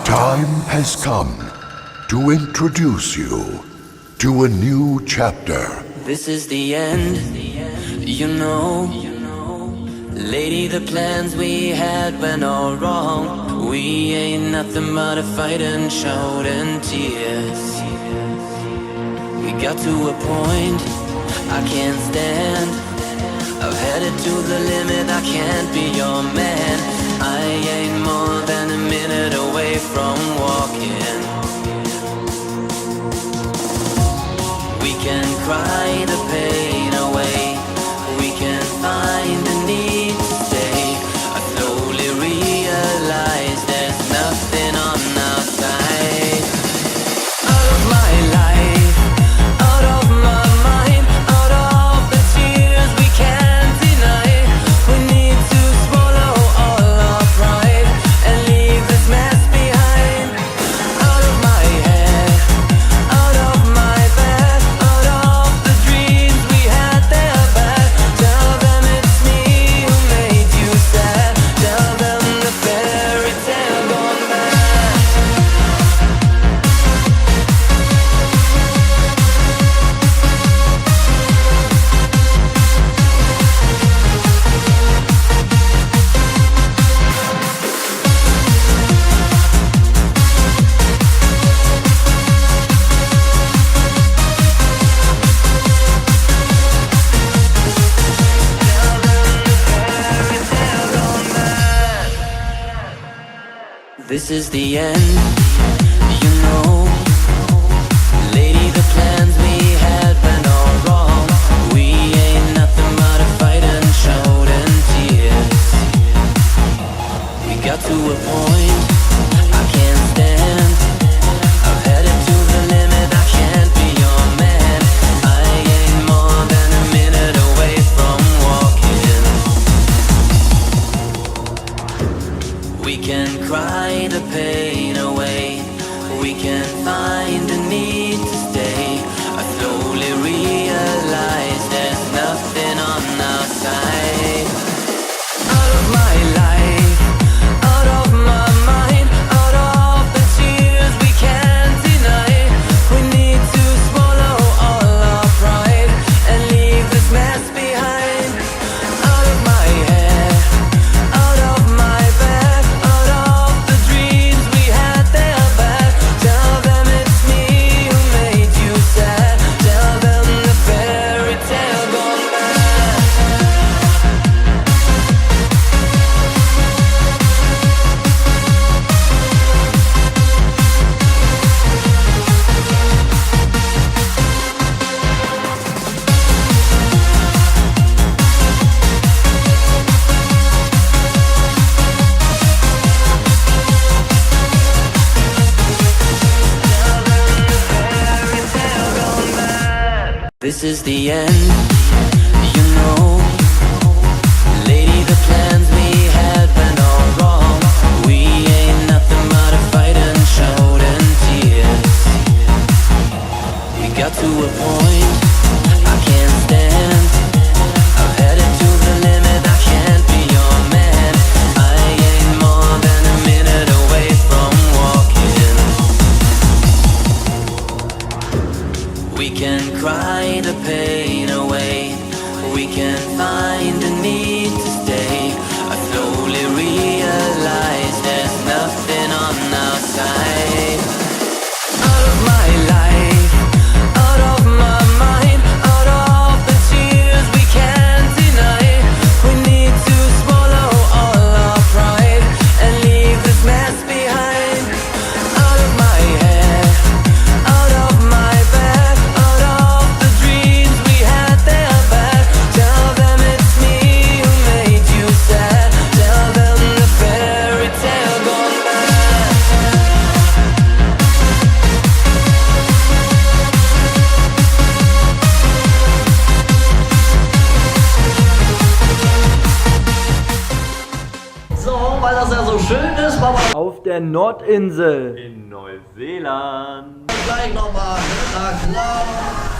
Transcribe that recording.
time has come to introduce you to a new chapter. This is the end, you know. Lady, the plans we had went all wrong. We ain't nothing but a fight and shout and tears. We got to a point I can't stand. I've headed to the limit, I can't be your man. I ain't more than a minute away from walking. We can cry the pain away. We can find a need to stay. I slowly realize there's nothing on our side. Out of my life, out of my mind, out of the tears we can't deny. We need to swallow all our pride and leave this mess behind. Out of my head, out of my bed, out of the dreams we had, they're bad. Tell them it's me who made you sad. Tell them the fairy tale gone bad. This is the end, you know. Lady, the plans we had went all wrong. We ain't nothing but a fight and shout and tears. We got to a point I can't stand. I've headed to the limit, I can't be your man. I ain't more than a minute away from walking. We can cry the pain away. We can find a need to stay. I slowly realize there's nothing on our side. Out of my life, out of my mind, out of the tears we can't deny. We need to swallow all our pride and leave this mess behind. Out of my head, out of my bed, out of the dreams we had, they're bad. Tell them it's me who made you sad. Tell them the fairy tale gone bad. This is the end, you know. Lady, the plans we had went all wrong. We ain't nothing but a fight and shout and tears. We got to a point I can't stand. I've headed to the limit, I can't be your man. I ain't more than a minute away from walking. We can cry the pain away. We can find a need to stay. I slowly realize there's nothing on our side. Out of my life, out of my mind, out of the tears we can't deny. We need to swallow all our pride and leave this mess behind. Out of my head, out of my bed, out of the dreams we had, they're bad. Tell them it's me who made you sad. Tell them the fairy tale gone bad. So, weil das ja so schön ist, machen wir Auf der Nordinsel. In Neuseeland. gleich nochmal. Na klar.